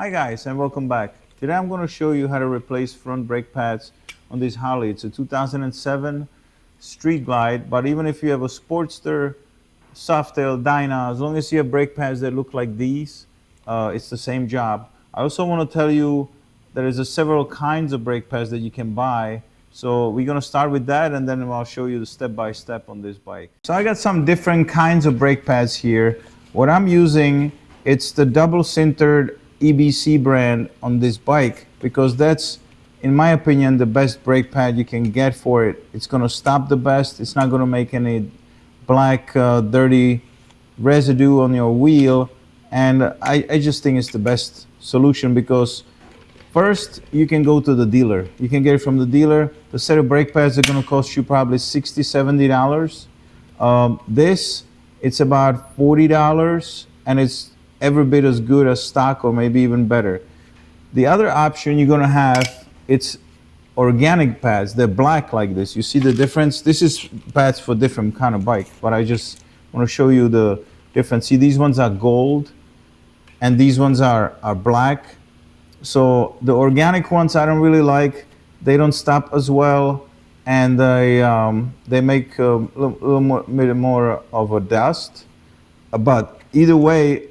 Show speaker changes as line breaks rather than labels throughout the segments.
Hi guys and welcome back. Today I'm going to show you how to replace front brake pads on this Harley. It's a 2007 Street Glide, but even if you have a Sportster, Softail, Dyna, as long as you have brake pads that look like these, it's the same job. I also want to tell you there is several kinds of brake pads that you can buy. So we're going to start with that and then I'll show you the step-by-step on this bike. So I got some different kinds of brake pads here. What I'm using, it's the double sintered EBC brand on this bike because that's, in my opinion, the best brake pad you can get for it. It's going to stop the best. It's not going to make any black dirty residue on your wheel, and I just think it's the best solution because first you can go to the dealer. You can get it from the dealer. The set of brake pads are going to cost you probably $60–70. This, it's about $40 and it's every bit as good as stock or maybe even better. The other option you're going to have, it's organic pads. They're black like this. You see the difference? This is pads for different kind of bike, but I just want to show you the difference. See, these ones are gold and these ones are black. So the organic ones I don't really like. They don't stop as well and they make a little more of a dust. But either way,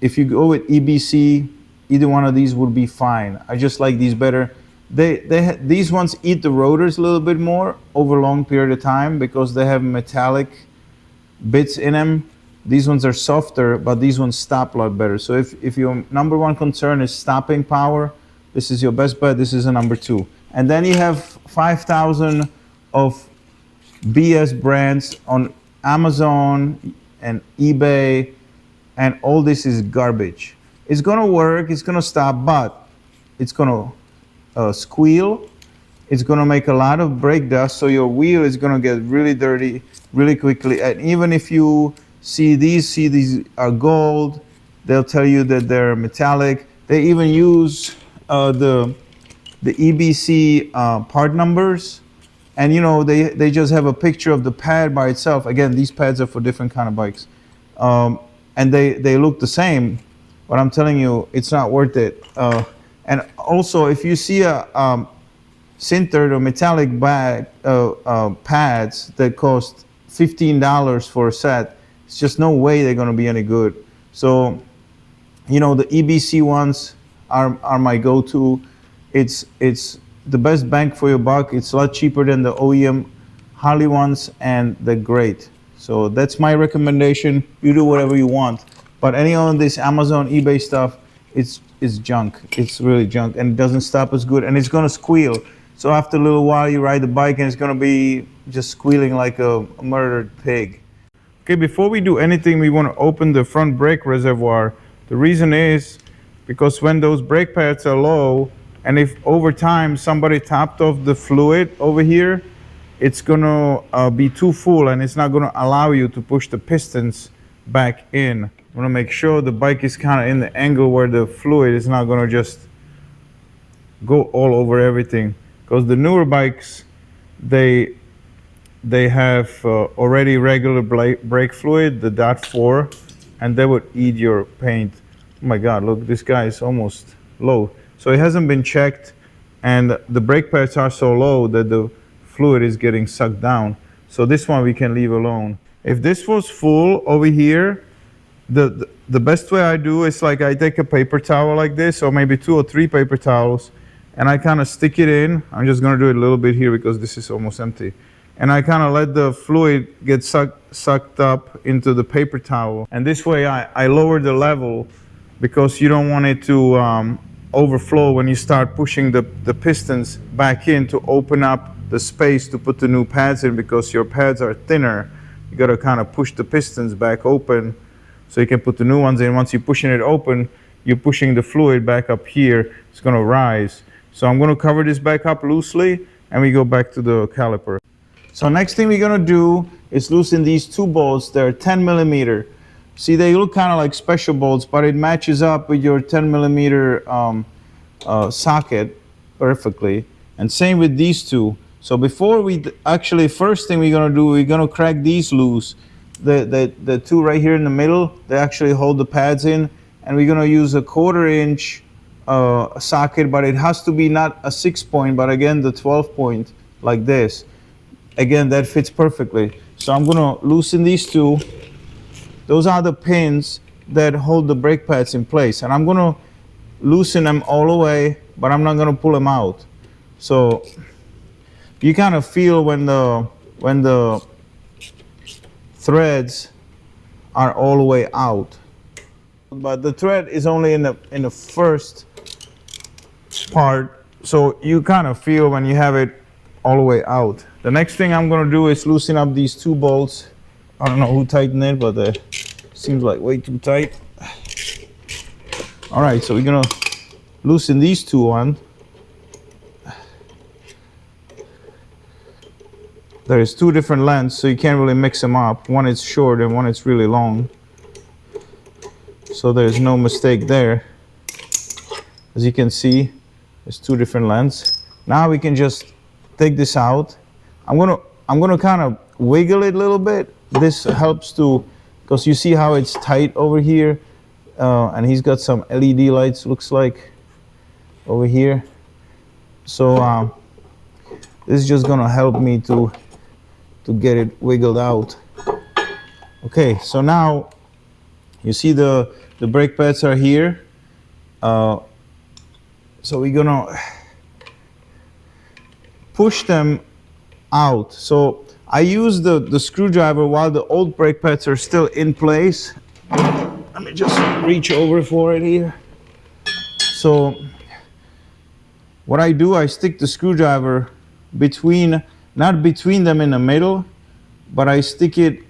if you go with EBC, either one of these would be fine. I just like these better. These ones eat the rotors a little bit more over a long period of time because they have metallic bits in them. These ones are softer, but these ones stop a lot better. So if your number one concern is stopping power, this is your best bet. This is a number two. And then you have 5,000 of BS brands on Amazon and eBay, and all this is garbage. It's gonna work, it's gonna stop, but it's gonna squeal. It's gonna make a lot of brake dust, so your wheel is gonna get really dirty really quickly. And even if you see these are gold, they'll tell you that they're metallic. They even use the EBC part numbers, and you know they just have a picture of the pad by itself. Again, these pads are for different kind of bikes. And they look the same, but I'm telling you, it's not worth it. And also, if you see a sintered or metallic pads that cost $15 for a set, it's just no way they're going to be any good. So, you know, the EBC ones are my go-to. It's the best bang for your buck. It's a lot cheaper than the OEM Harley ones, and they're great. So that's my recommendation. You do whatever you want. But any of this Amazon, eBay stuff, it's junk. It's really junk, and it doesn't stop as good, and it's gonna squeal. So after a little while, you ride the bike, and it's gonna be just squealing like a murdered pig. Okay, before we do anything, we want to open the front brake reservoir. The reason is because when those brake pads are low, and if over time somebody topped off the fluid over here, it's gonna be too full and it's not gonna allow you to push the pistons back in. You wanna make sure the bike is kind of in the angle where the fluid is not gonna just go all over everything. Because the newer bikes, they have already regular brake fluid, the .4, and they would eat your paint. Oh my God, look, this guy is almost low. So it hasn't been checked, and the brake pads are so low that the fluid is getting sucked down. So this one we can leave alone. If this was full over here, the best way I do is like I take a paper towel like this, or maybe 2 or 3 paper towels, and I kind of stick it in. I'm just gonna do it a little bit here because this is almost empty. And I kind of let the fluid get sucked up into the paper towel. And this way I lower the level because you don't want it to overflow when you start pushing the pistons back in to open up the space to put the new pads in, because your pads are thinner. You got to kind of push the pistons back open so you can put the new ones in. Once you're pushing it open, you're pushing the fluid back up here. It's going to rise. So I'm going to cover this back up loosely and we go back to the caliper. So next thing we're going to do is loosen these 2 bolts. They're 10 millimeter. See, they look kind of like special bolts, but it matches up with your 10 millimeter socket perfectly. And same with these 2. So before we actually, first thing we're gonna do, we're gonna crack these loose. The 2 right here in the middle, they actually hold the pads in, and we're gonna use a 1/4 inch socket, but it has to be not a 6-point, but again the 12-point like this. Again, that fits perfectly. So I'm gonna loosen these two. Those are the pins that hold the brake pads in place, and I'm gonna loosen them all the way, but I'm not gonna pull them out. So you kind of feel when the threads are all the way out, but the thread is only in the first part, so you kind of feel when you have it all the way out. The next thing I'm gonna do is loosen up these two bolts. I don't know who tightened it, but it seems like way too tight. All right, so we're gonna loosen these two on. There's two different lengths, so you can't really mix them up. One is short and one is really long. So there's no mistake there. As you can see, there's two different lengths. Now we can just take this out. I'm gonna kind of wiggle it a little bit. This helps to, because you see how it's tight over here, and he's got some LED lights, looks like, over here. So this is just gonna help me to get it wiggled out. Okay, so now you see the brake pads are here. So we're gonna push them out. So I use the screwdriver while the old brake pads are still in place. Let me just reach over for it here. So what I do, I stick the screwdriver between, not between them in the middle, but I stick it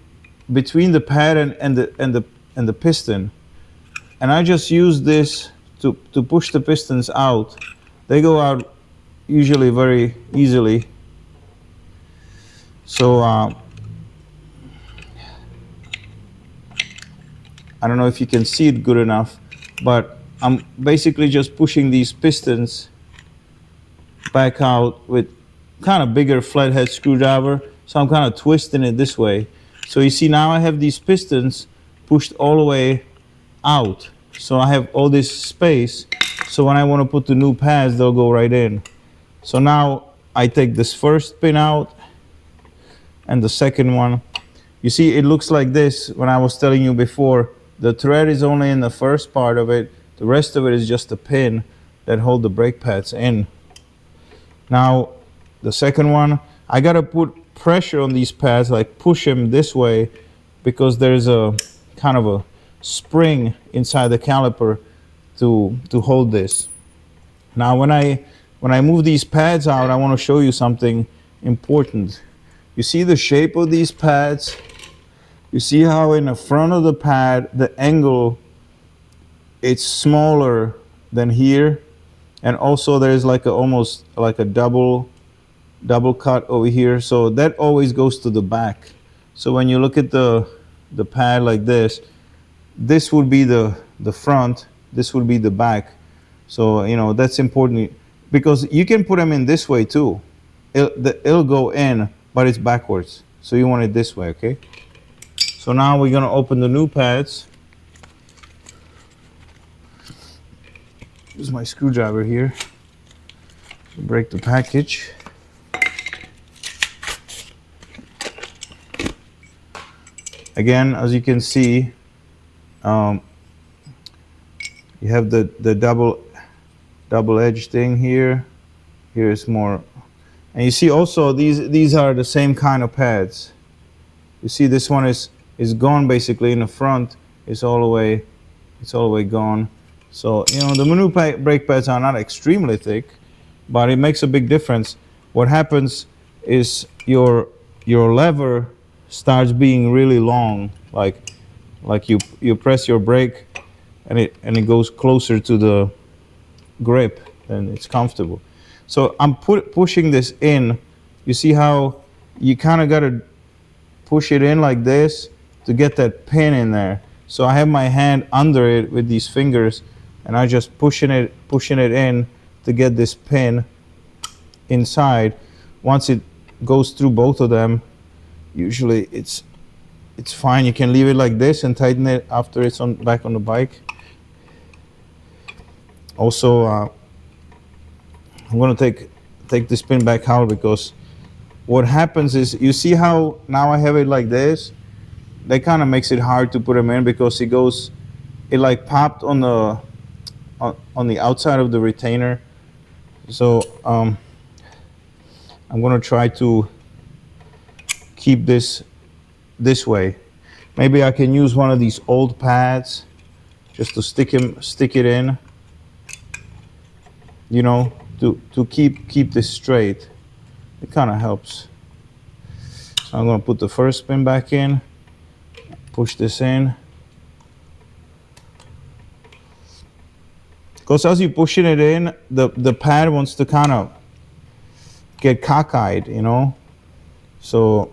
between the pad and the piston. And I just use this to push the pistons out. They go out usually very easily. So I don't know if you can see it good enough, but I'm basically just pushing these pistons back out with kind of bigger flathead screwdriver. So I'm kind of twisting it this way. So you see now I have these pistons pushed all the way out. So I have all this space. So when I want to put the new pads, they'll go right in. So now I take this first pin out and the second one. You see it looks like this. When I was telling you before, the thread is only in the first part of it. The rest of it is just a pin that hold the brake pads in. Now the second one, I gotta put pressure on these pads, like push them this way, because there's a kind of a spring inside the caliper to hold this. Now when I move these pads out, I want to show you something important. You see the shape of these pads? You see how in the front of the pad, the angle, it's smaller than here, and also there's like almost like a double cut over here. So that always goes to the back. So when you look at the pad like this would be the front, this would be the back. So you know that's important, because you can put them in this way too. It'll go in, but it's backwards. So you want it this way, okay? So now we're gonna open the new pads. Use my screwdriver here to break the package. Again, as you can see, you have the double edge thing here. Here is more, and you see also these are the same kind of pads. You see this one is gone basically in the front. It's all the way gone. So you know the new brake pads are not extremely thick, but it makes a big difference. What happens is your lever starts being really long, like you press your brake and it goes closer to the grip, and it's comfortable. So I'm pushing this in. You see how you kind of got to push it in like this to get that pin in there. So I have my hand under it with these fingers, and I just pushing it in to get this pin inside. Once it goes through both of them, usually it's fine. You can leave it like this and tighten it after it's back on the bike. Also, I'm gonna take this pin back out, because what happens is, you see how now I have it like this? That kind of makes it hard to put them in, because it like popped on the outside of the retainer. So I'm gonna try to keep this way. Maybe I can use one of these old pads just to stick it in, you know, to keep this straight. It kind of helps. So I'm gonna put the first pin back in, push this in. Because as you're pushing it in, the pad wants to kind of get cockeyed, you know. So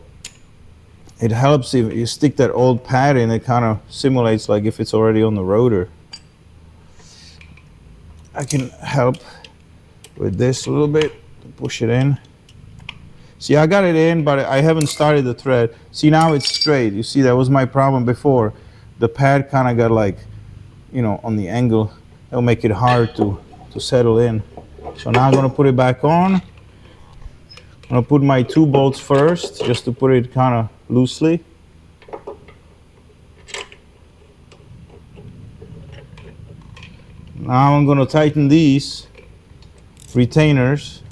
it helps if you stick that old pad in. It kind of simulates like if it's already on the rotor. I can help with this a little bit to push it in. See, I got it in, but I haven't started the thread. See, now it's straight. You see, that was my problem before. The pad kind of got like, you know, on the angle. It'll make it hard to settle in. So now I'm gonna put it back on. I'm gonna put my 2 bolts first, just to put it kind of loosely. Now I'm gonna tighten these retainers.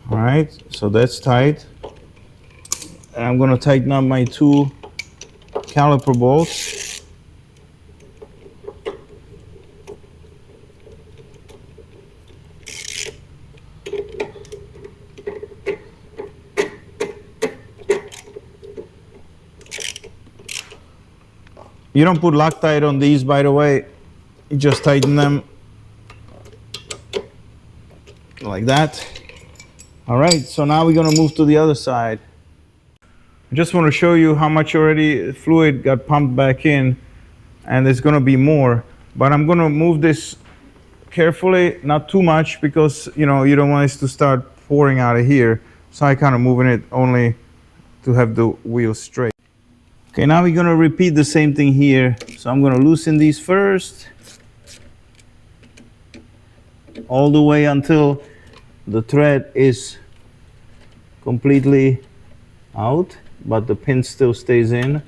All right, so that's tight. And I'm gonna tighten up my 2 caliper bolts. You don't put Loctite on these, by the way. You just tighten them like that. All right, so now we're gonna move to the other side. I just want to show you how much already fluid got pumped back in, and there's gonna be more. But I'm gonna move this carefully, not too much, because you know you don't want it to start pouring out of here. So I kind of moving it only to have the wheel straight. Okay, now we're gonna repeat the same thing here. So I'm gonna loosen these first, all the way until the thread is completely out, but the pin still stays in,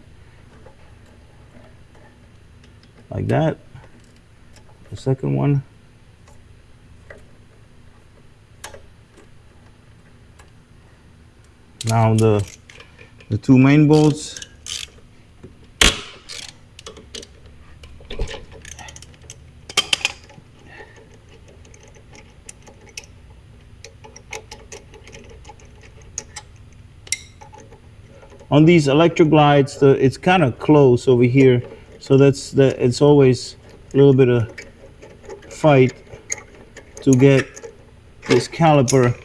like that. The second one. Now the 2 main bolts. On these electric glides, it's kind of close over here, so it's always a little bit of fight to get this caliper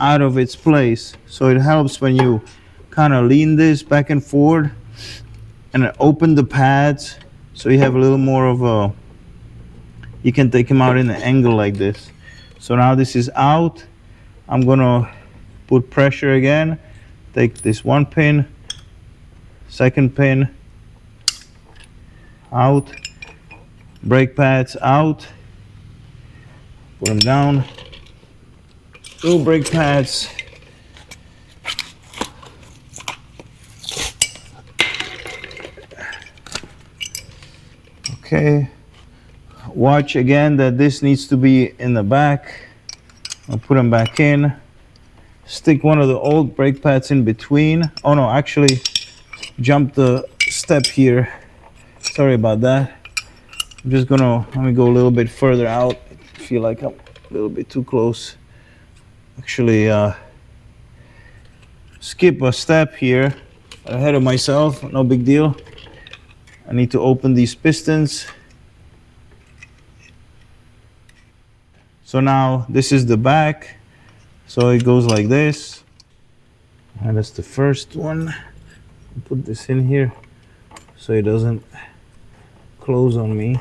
out of its place. So it helps when you kind of lean this back and forth and open the pads, so you have a little more of a, you can take them out in an angle like this. So now this is out. I'm gonna put pressure again, take this 1 pin, second pin out, brake pads out, put them down, 2 brake pads, okay. Watch again that this needs to be in the back. I'll put them back in, stick one of the old brake pads in between. Oh no, actually jump the step here, sorry about that. I'm just gonna, let me go a little bit further out. I feel like I'm a little bit too close. Actually skip a step here, ahead of myself, no big deal. I need to open these pistons. So now this is the back, so it goes like this, and that's the first one. Put this in here so it doesn't close on me.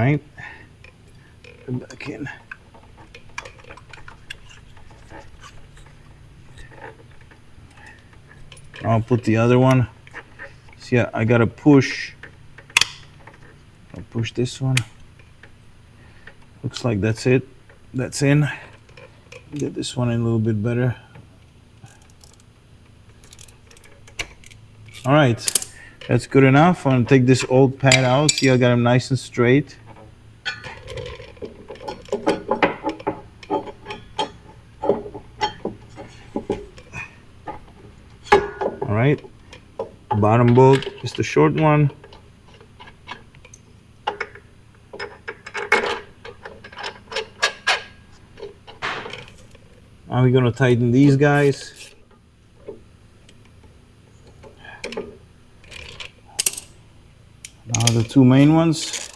right, put it back in. I'll put the other one. See, I gotta push. I'll push this one. Looks like that's it. That's in. Get this one in a little bit better. All right, that's good enough. I'm gonna take this old pad out. See, I got them nice and straight. All right, bottom bolt is the short one. Now we're gonna tighten these guys. Now the two main ones.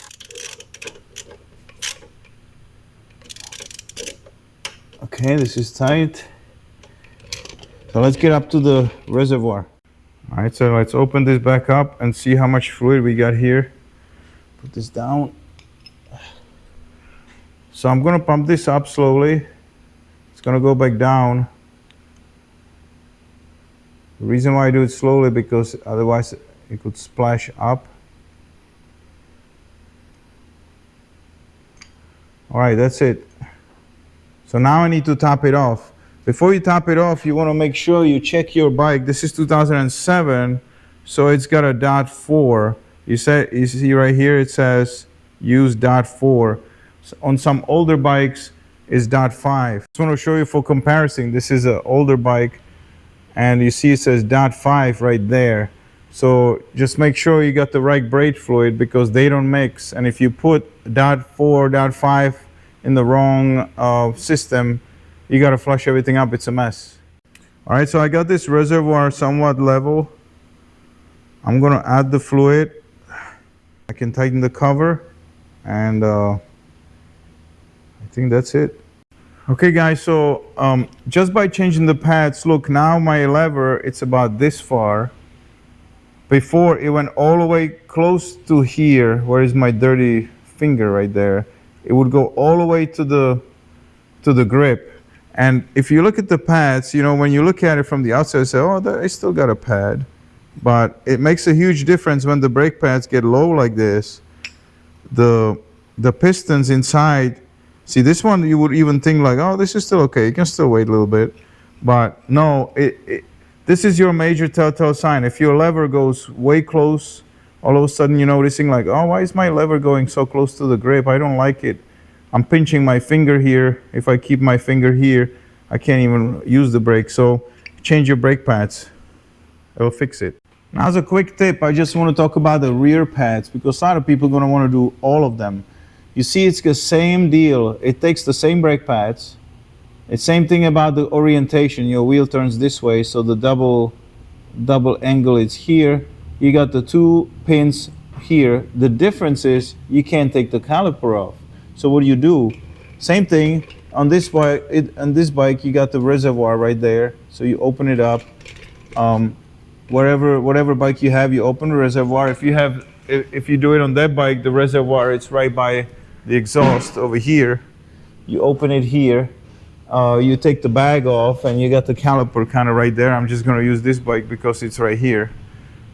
Okay, this is tight. So let's get up to the reservoir. All right, so let's open this back up and see how much fluid we got here. Put this down. So I'm gonna pump this up slowly. It's gonna go back down. The reason why I do it slowly, because otherwise it could splash up. All right, that's it. So now I need to top it off. Before you top it off, you want to make sure you check your bike. This is 2007, so it's got a .4. You see right here, it says use .4. So on some older bikes, it's .5. Just want to show you for comparison. This is an older bike, and you see it says .5 right there. So just make sure you got the right brake fluid, because they don't mix. And if you put .4, .5 in the wrong system, you got to flush everything up. It's a mess. All right, so I got this reservoir somewhat level. I'm going to add the fluid. I can tighten the cover, and I think that's it. Okay, guys, so just by changing the pads, look, now my lever, it's about this far. Before, it went all the way close to here. Where is my dirty finger right there? It would go all the way to the grip. And if you look at the pads, you know, when you look at it from the outside, you say, oh, I still got a pad. But it makes a huge difference when the brake pads get low like this. The pistons inside, see, this one you would even think like, oh, this is still okay. You can still wait a little bit. But no, this is your major telltale sign. If your lever goes way close, all of a sudden you're noticing like, oh, why is my lever going so close to the grip? I don't like it. I'm pinching my finger here. If I keep my finger here, I can't even use the brake. So change your brake pads. It'll fix it. Now, as a quick tip, I just want to talk about the rear pads, because a lot of people are going to want to do all of them. You see, it's the same deal. It takes the same brake pads. It's same thing about the orientation. Your wheel turns this way, so the double angle is here. You got the two pins here. The difference is you can't take the caliper off. So what do? Same thing on this bike. On this bike, you got the reservoir right there. So you open it up. Whatever bike you have, you open the reservoir. If you do it on that bike, the reservoir, it's right by the exhaust over here. You open it here. You take the bag off, and you got the caliper kind of right there. I'm just going to use this bike because it's right here.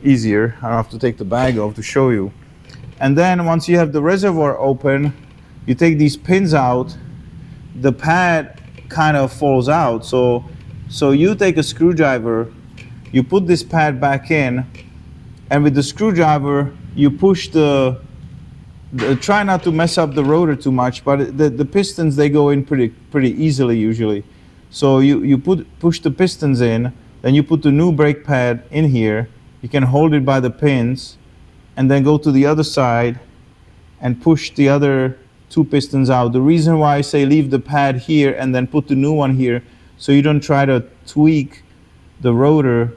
Easier. I don't have to take the bag off to show you. And then once you have the reservoir open, you take these pins out. The pad kind of falls out. So you take a screwdriver, you put this pad back in, and with the screwdriver, you push try not to mess up the rotor too much, but the pistons, they go in pretty easily usually. So you push the pistons in, then you put the new brake pad in here. You can hold it by the pins, and then go to the other side and push the other two pistons out. The reason why I say leave the pad here and then put the new one here, so you don't try to tweak the rotor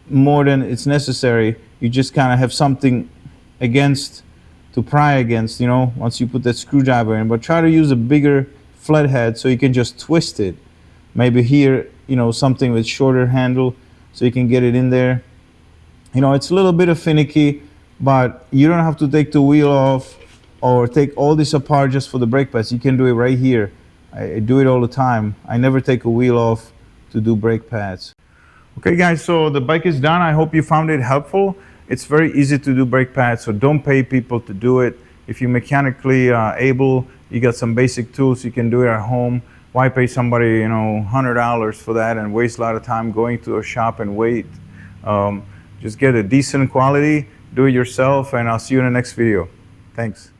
more than it's necessary. You just kind of have something to pry against, you know, once you put that screwdriver in. But try to use a bigger flathead so you can just twist it. Maybe here, you know, something with shorter handle so you can get it in there. You know, it's a little bit of finicky, but you don't have to take the wheel off or take all this apart just for the brake pads. You can do it right here. I do it all the time. I never take a wheel off to do brake pads. Okay guys, so the bike is done. I hope you found it helpful. It's very easy to do brake pads, so don't pay people to do it. If you're mechanically able, you got some basic tools, you can do it at home. Why pay somebody, you know, $100 for that and waste a lot of time going to a shop and wait? Just get a decent quality, do it yourself, and I'll see you in the next video. Thanks.